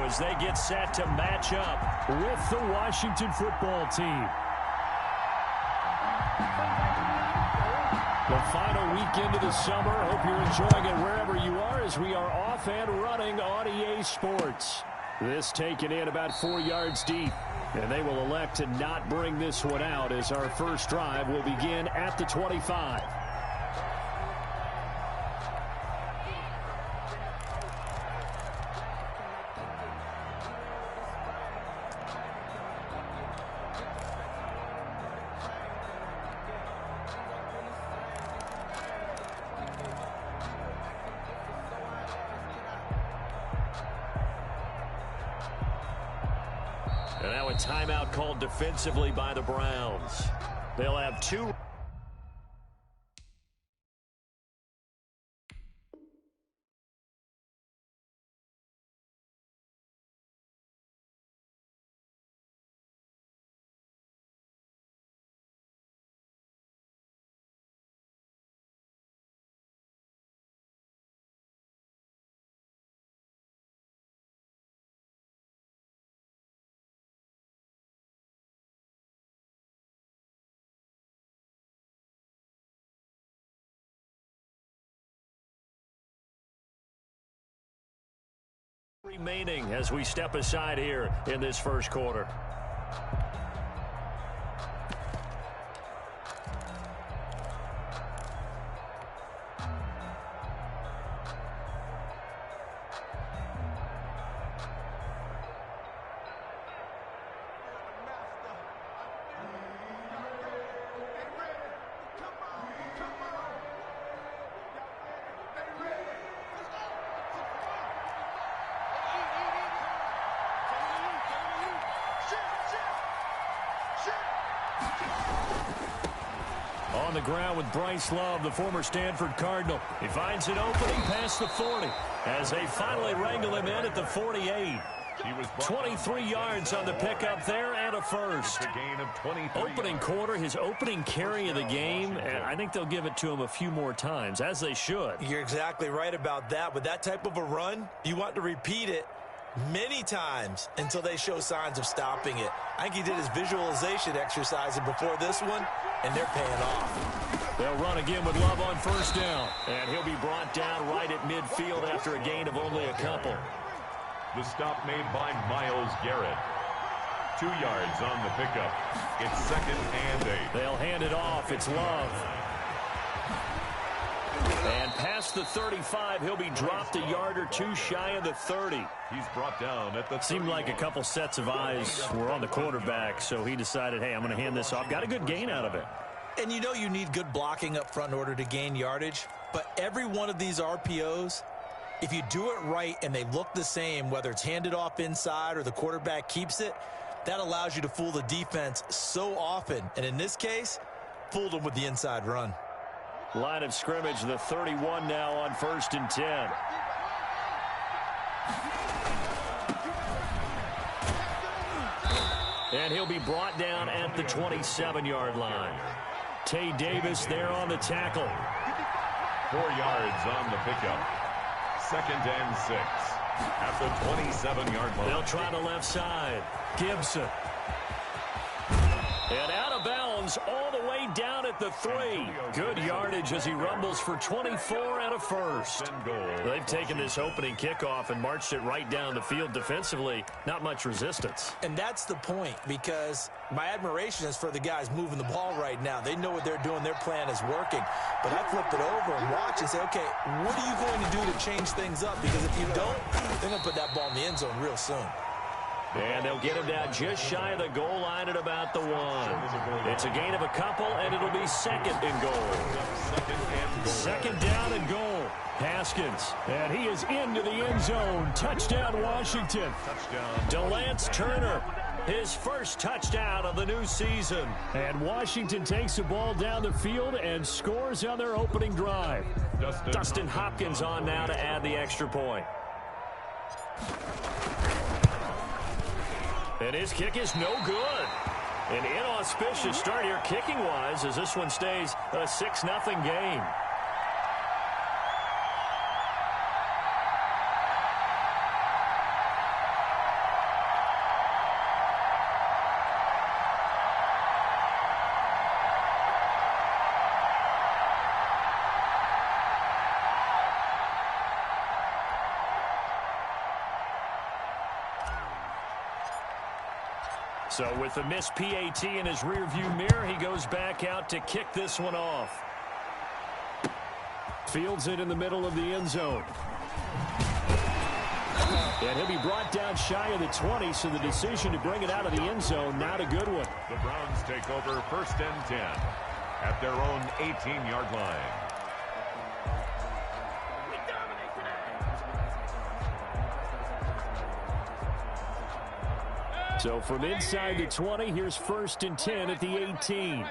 as they get set to match up with the Washington football team. The final weekend of the summer. Hope you're enjoying it wherever you are as we are off and running on EA Sports. This taken in about 4 yards deep. And they will elect to not bring this one out as our first drive will begin at the 25. And now a timeout called defensively by the Browns. They'll have two. Remaining as we step aside here in this first quarter. On the ground with Bryce Love, the former Stanford Cardinal. He finds an opening past the 40 as they finally wrangle him in at the 48. 23 yards on the pickup there and a first. Opening quarter, his opening carry of the game, and I think they'll give it to him a few more times, as they should. You're exactly right about that. With that type of a run, you want to repeat it many times until they show signs of stopping it. I think he did his visualization exercise before this one, and they're paying off. They'll run again with Love on first down, and he'll be brought down right at midfield after a gain of only a couple. The stop made by Myles Garrett. 2 yards on the pickup. It's 2nd and 8. They'll hand it off. It's Love. And past the 35, he'll be dropped a yard or two shy of the 30. He's brought down at the 30. Seemed like a couple sets of eyes were on the quarterback, so he decided, hey, I'm going to hand this off. Got a good gain out of it. And you know you need good blocking up front in order to gain yardage, but every one of these RPOs, if you do it right and they look the same, whether it's handed off inside or the quarterback keeps it, that allows you to fool the defense so often. And in this case, fooled them with the inside run. Line of scrimmage, the 31 now on 1st and 10. And he'll be brought down at the 27-yard line. Tay Davis there on the tackle. 4 yards on the pickup. 2nd and 6. At the 27-yard line. They'll try the left side. Gibson. And out of bounds all the way down at the 3. Good yardage as he rumbles for 24 and a first. They've taken this opening kickoff and marched it right down the field defensively. Not much resistance. And that's the point, because my admiration is for the guys moving the ball right now. They know what they're doing. Their plan is working. But I flip it over and watch and say, okay, what are you going to do to change things up? Because if you don't, they're going to put that ball in the end zone real soon. And they'll get him down just shy of the goal line at about the 1. It's a gain of a couple, and it'll be 2nd and goal. 2nd down and goal. Haskins, and he is into the end zone. Touchdown, Washington. DeLance Turner, his first touchdown of the new season. And Washington takes the ball down the field and scores on their opening drive. Dustin Hopkins on now to add the extra point. And his kick is no good. An inauspicious start here kicking-wise as this one stays a 6-0 game. So with the missed PAT in his rearview mirror, he goes back out to kick this one off. Fields it in the middle of the end zone. And he'll be brought down shy of the 20, so the decision to bring it out of the end zone, not a good one. The Browns take over 1st and 10 at their own 18-yard line. So from inside the 20, here's 1st and 10 at the 18.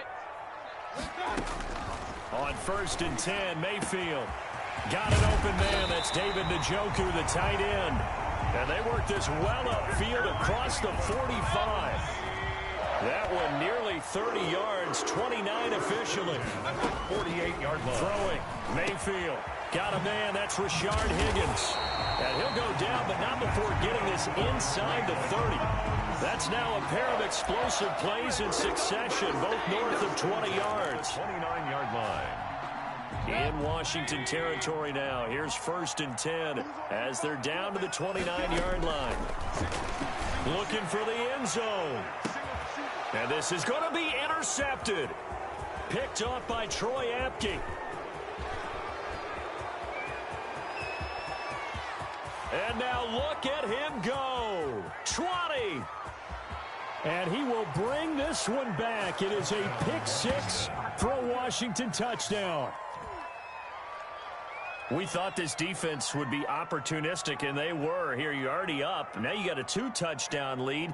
On 1st and 10, Mayfield. Got an open man. That's David Njoku, the tight end. And they work this well upfield across the 45. That one nearly 30 yards, 29 officially. 48-yard line. Throwing, Mayfield. Got a man, that's Rashard Higgins. And he'll go down, but not before getting this inside the 30. That's now a pair of explosive plays in succession, both north of 20 yards. 29-yard line. In Washington territory now. Here's 1st and 10 as they're down to the 29-yard line. Looking for the end zone. And this is going to be intercepted. Picked off by Troy Apke. And now look at him go. 20. And he will bring this one back. It is a pick-6 for a Washington touchdown. We thought this defense would be opportunistic, and they were. Here, you're already up. Now you got a 2-touchdown lead.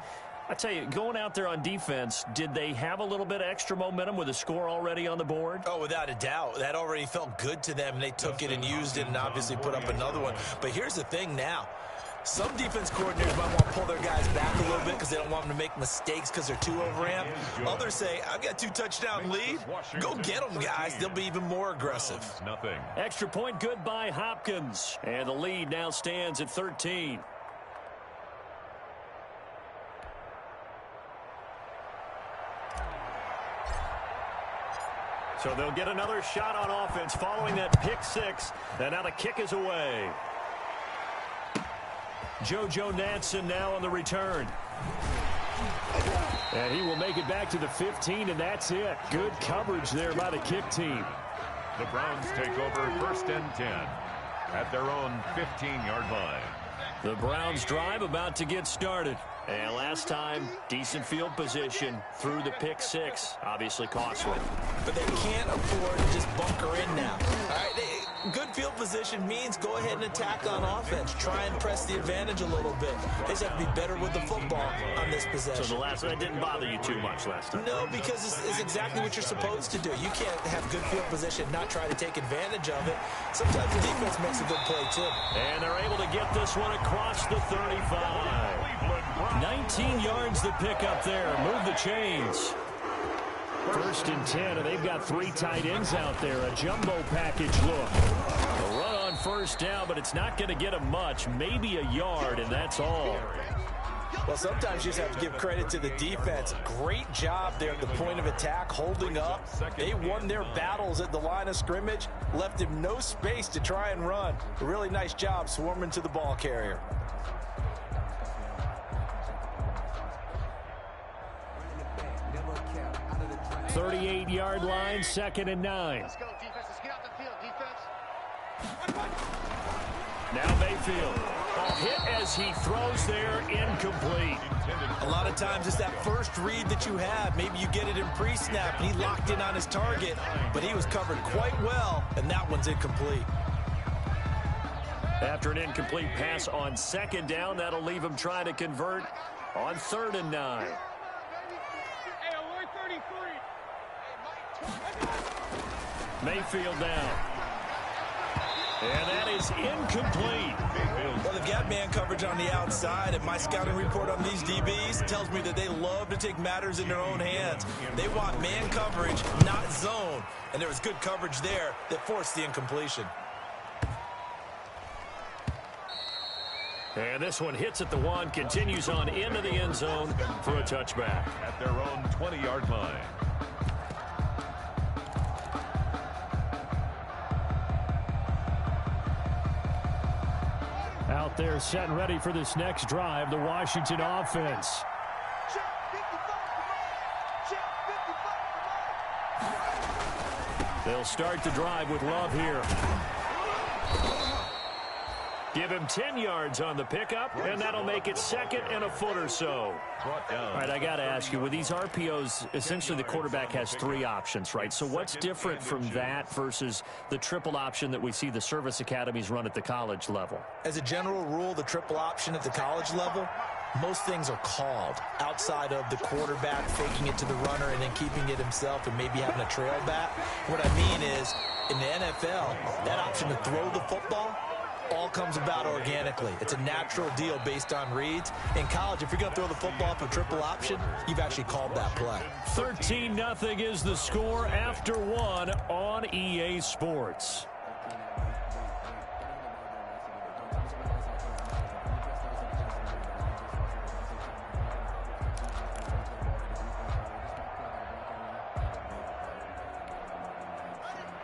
I tell you, going out there on defense, did they have a little bit of extra momentum with a score already on the board? Oh, without a doubt. That already felt good to them, and they took it and used it and obviously put up another one. But here's the thing now. Some defense coordinators might want to pull their guys back a little bit because they don't want them to make mistakes because they're too overamped. Others say, I've got a 2-touchdown lead. Go get them, guys. They'll be even more aggressive. Nothing. Extra point good by Hopkins. And the lead now stands at 13. So they'll get another shot on offense following that pick-6. And now the kick is away. JoJo Natson now on the return. And he will make it back to the 15, and that's it. Good coverage there by the kick team. The Browns take over 1st and 10 at their own 15-yard line. The Browns drive about to get started. And last time, decent field position through the pick-6. Obviously costly. But they can't afford to just bunker in now. All right, good field position means go ahead and attack on offense. Try and press the advantage a little bit. They just have to be better with the football on this possession. So the last one didn't bother you too much last time? No, because it's exactly what you're supposed to do. You can't have good field position, not try to take advantage of it. Sometimes the defense makes a good play, too. And they're able to get this one across the 35. 19 yards the pick up there. Move the chains. 1st and 10, and they've got 3 tight ends out there. A jumbo package look. A run on 1st down, but it's not going to get them much. Maybe a yard, and that's all. Well, sometimes you just have to give credit to the defense. Great job there at the point of attack, holding up. They won their battles at the line of scrimmage, left him no space to try and run. A really nice job swarming to the ball carrier. 38-yard line, 2nd and 9. Let's go, defense. Let's get out the field, defense. Now Mayfield. A hit as he throws there, incomplete. A lot of times it's that first read that you have. Maybe you get it in pre-snap, and he locked in on his target, but he was covered quite well, and that one's incomplete. After an incomplete pass on 2nd down, that'll leave him trying to convert on 3rd and 9. Mayfield down. And that is incomplete. Well, they've got man coverage on the outside, and my scouting report on these DBs tells me that they love to take matters in their own hands. They want man coverage, not zone. And there was good coverage there that forced the incompletion. And this one hits at the 1, continues on into the end zone for a touchback. At their own 20-yard line. Out there set and ready for this next drive, the Washington offense. They'll start the drive with Love here. Give him 10 yards on the pickup, and that'll make it second and a foot or so. All right, I got to ask you, with these RPOs, essentially the quarterback has 3 options, right? So what's different from that versus the triple option that we see the service academies run at the college level? As a general rule, the triple option at the college level, most things are called outside of the quarterback faking it to the runner and then keeping it himself and maybe having a trail back. What I mean is, in the NFL, that option to throw the football all comes about organically. It's a natural deal based on reads. In college, if you're going to throw the football off a triple option, you've actually called that play. 13-0 is the score after 1 on EA Sports.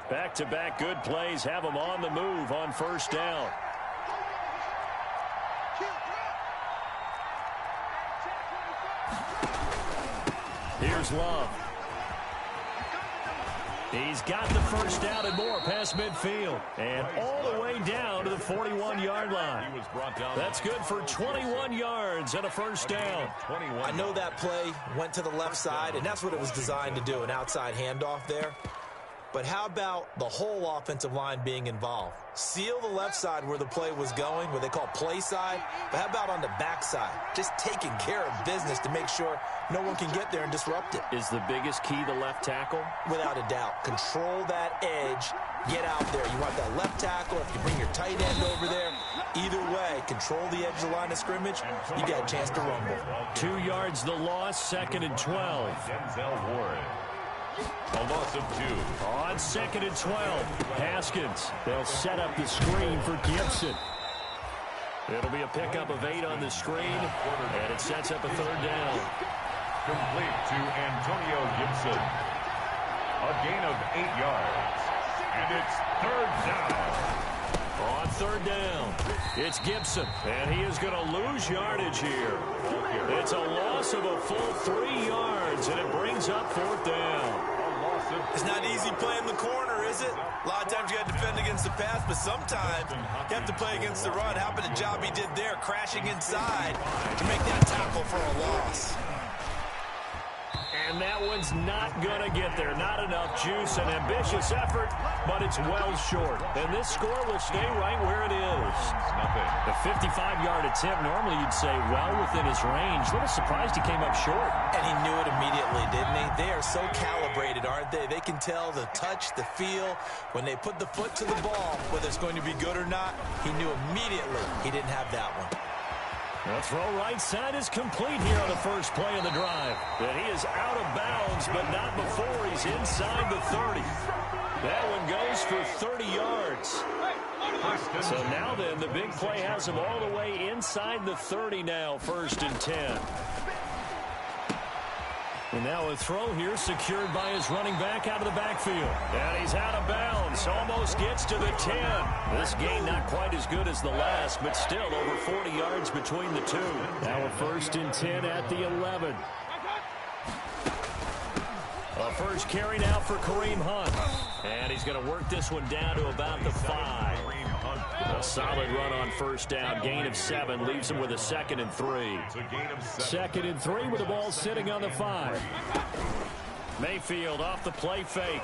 Back-to-back good plays have them on the move on first down. Here's Love. He's got the first down and more past midfield. And all the way down to the 41-yard line. That's good for 21 yards and a first down. I know that play went to the left side, and that's what it was designed to do, an outside handoff there. But how about the whole offensive line being involved? Seal the left side where the play was going, what they call play side. But how about on the back side? Just taking care of business to make sure no one can get there and disrupt it. Is the biggest key the left tackle? Without a doubt. Control that edge. Get out there. You want that left tackle. If you bring your tight end over there, either way, control the edge of the line of scrimmage. You got a chance to rumble. 2 yards the loss, 2nd and 12. Denzel Ward. A loss of 2. On 2nd and 12, Haskins. They'll set up the screen for Gibson. It'll be a pickup of 8 on the screen, and it sets up a 3rd down. Complete to Antonio Gibson. A gain of 8 yards. And it's 3rd down. On 3rd down, it's Gibson, and he is going to lose yardage here. It's a loss of a full 3 yards, and it brings up 4th down. It's not easy playing the corner, is it? A lot of times you got to defend against the pass, but sometimes you have to play against the run. How about the job he did there, crashing inside to make that tackle for a loss? And that one's not going to get there. Not enough juice, an ambitious effort, but it's well short. And this score will stay right where it is. The 55-yard attempt, normally you'd say well within his range. A little surprised he came up short. And he knew it immediately, didn't he? They are so calibrated, aren't they? They can tell the touch, the feel. When they put the foot to the ball, whether it's going to be good or not, he knew immediately he didn't have that one. The throw right side is complete here on the first play of the drive. And he is out of bounds, but not before he's inside the 30. That one goes for 30 yards. So now then, the big play has him all the way inside the 30 now, 1st and 10. And now a throw here secured by his running back out of the backfield. And he's out of bounds. Almost gets to the 10. This gain not quite as good as the last, but still over 40 yards between the two. Now a 1st and 10 at the 11. A first carry now for Kareem Hunt. And he's going to work this one down to about the 5. A solid run on first down. Gain of 7 leaves him with a 2nd and 3. 2nd and 3 with the ball sitting on the 5. Mayfield off the play fake.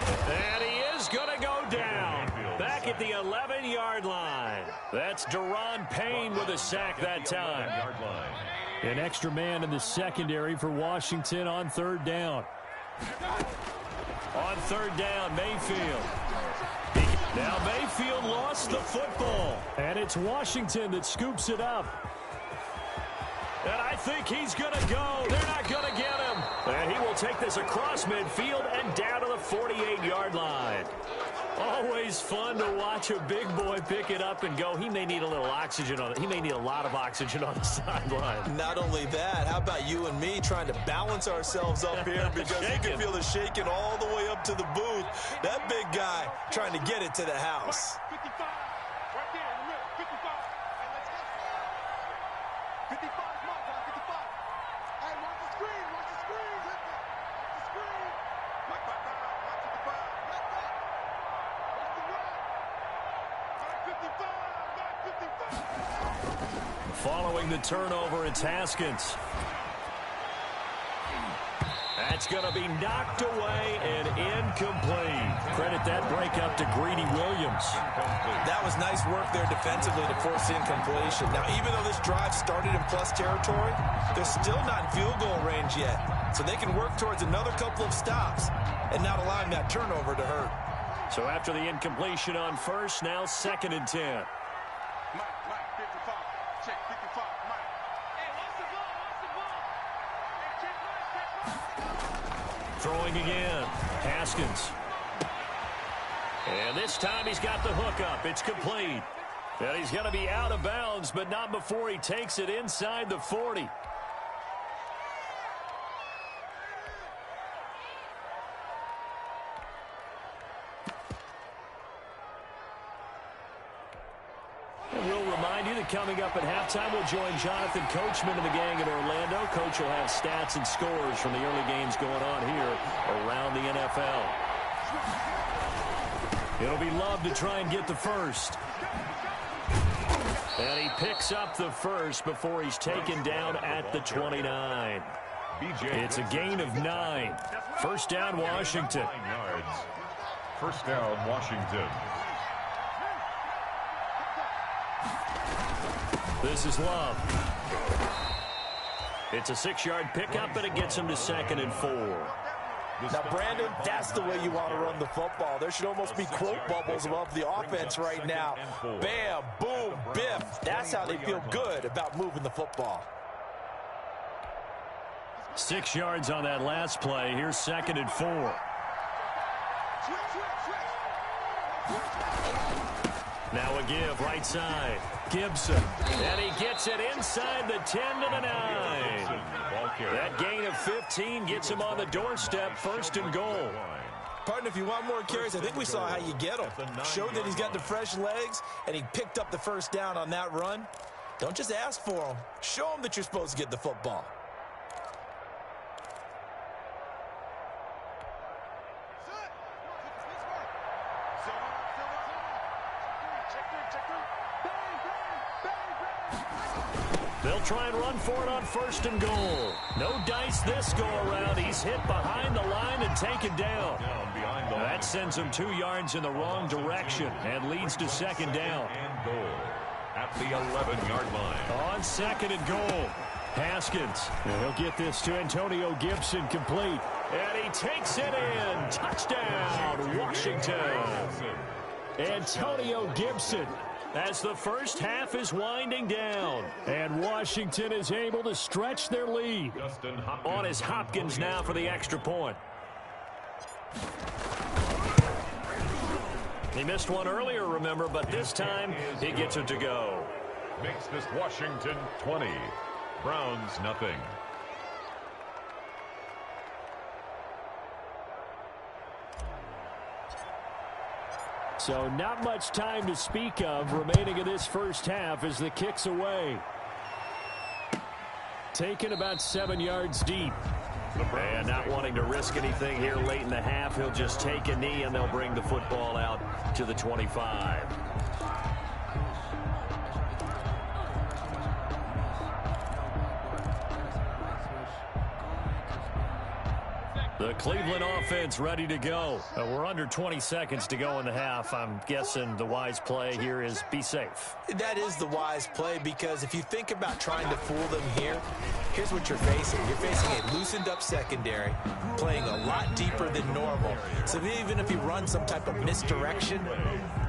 And he is going to go down. Back at the 11-yard line. That's Deron Payne with a sack that time. An extra man in the secondary for Washington on 3rd down. On 3rd down, Mayfield. Now Mayfield lost the football, and it's Washington that scoops it up. And I think he's going to go. They're not going to get him. And he will take this across midfield and down to the 48-yard line. Always fun to watch a big boy pick it up and go. He may need a little oxygen on it. He may need a lot of oxygen on the sideline. Not only that, how about you and me trying to balance ourselves up here because you can feel the shaking all the way up to the booth. That big guy trying to get it to the house. 55, right there in the middle, 55. Hey, let's go. 55 is my time, 55. Hey, watch the screen, watch the screen. Watch the screen. Watch 55, watch 55. Following the turnover, it's Haskins. That's going to be knocked away and incomplete. Credit that breakup to Greedy Williams. That was nice work there defensively to force incompletion. Now, even though this drive started in plus territory, they're still not in field goal range yet. So they can work towards another couple of stops and not allowing that turnover to hurt. So after the incompletion on first, now 2nd and 10. Mike, 55. Check, 55. Mike. Hey, what's the ball? Throwing again. Haskins. And this time he's got the hook up. It's complete. And he's going to be out of bounds, but not before he takes it inside the 40. Coming up at halftime, we'll join Jonathan Coachman and the gang in Orlando. Coach will have stats and scores from the early games going on here around the NFL. It'll be Love to try and get the first. And he picks up the first before he's taken down at the 29. It's a gain of 9. First down, Washington. 9 yards. First down, Washington. This is Love. It's a 6-yard pickup, and it gets him to 2nd and 4. Now, Brandon, that's the way you want to run the football. There should almost be quote bubbles above the offense right now. Bam, boom, biff. That's how they feel good about moving the football. 6 yards on that last play. Here's 2nd and 4. Now a give, right side. Gibson. And he gets it inside the 10 to the 9. That gain of 15 gets him on the doorstep, 1st and goal. Partner, if you want more carries, I think we saw how you get him. Showed that he's got the fresh legs, and he picked up the first down on that run. Don't just ask for him. Show him that you're supposed to get the football. They'll try and run for it on 1st and goal. No dice this go-around. He's hit behind the line and taken down. That sends him 2 yards in the wrong direction and leads to 2nd down. And goal at the 11-yard line. On 2nd and goal, Haskins. And he'll get this to Antonio Gibson complete. And he takes it in. Touchdown, Washington. Antonio Gibson, as the first half is winding down. And Washington is able to stretch their lead. On his Hopkins now for the extra point. He missed one earlier, remember, but this time he gets it to go. Makes this Washington 20. Browns nothing. So not much time to speak of remaining in this first half as the kick's away. Taken about 7 yards deep. And not wanting to risk anything here late in the half, he'll just take a knee and they'll bring the football out to the 25. The Cleveland offense ready to go. We're under 20 seconds to go in the half. I'm guessing the wise play here is be safe. That is the wise play, because if you think about trying to fool them here, here's what you're facing. You're facing a loosened up secondary, playing a lot deeper than normal. So even if you run some type of misdirection,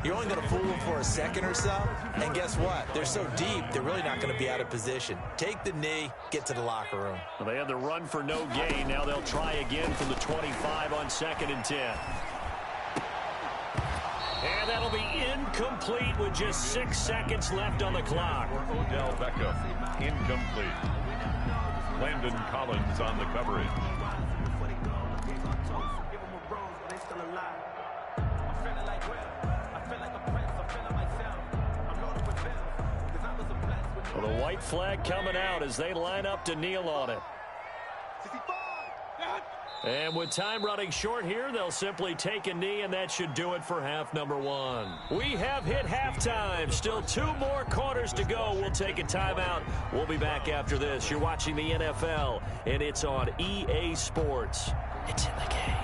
you're only going to fool them for a second or so. And guess what? They're so deep, they're really not going to be out of position. Take the knee, get to the locker room. Well, they had the run for no gain. Now they'll try again from the 25 on 2nd and 10. And that'll be incomplete with just 6 seconds left on the clock. Odell Beckham, incomplete. Landon Collins on the coverage. Well, the white flag coming out as they line up to kneel on it. And with time running short here, they'll simply take a knee, and that should do it for half number one. We have hit halftime. Still 2 more quarters to go. We'll take a timeout. We'll be back after this. You're watching the NFL, and it's on EA Sports. It's in the game.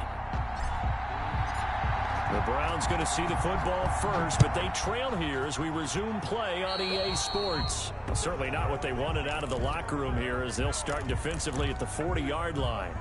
The Browns going to see the football first, but they trail here as we resume play on EA Sports. Certainly not what they wanted out of the locker room here as they'll start defensively at the 40-yard line.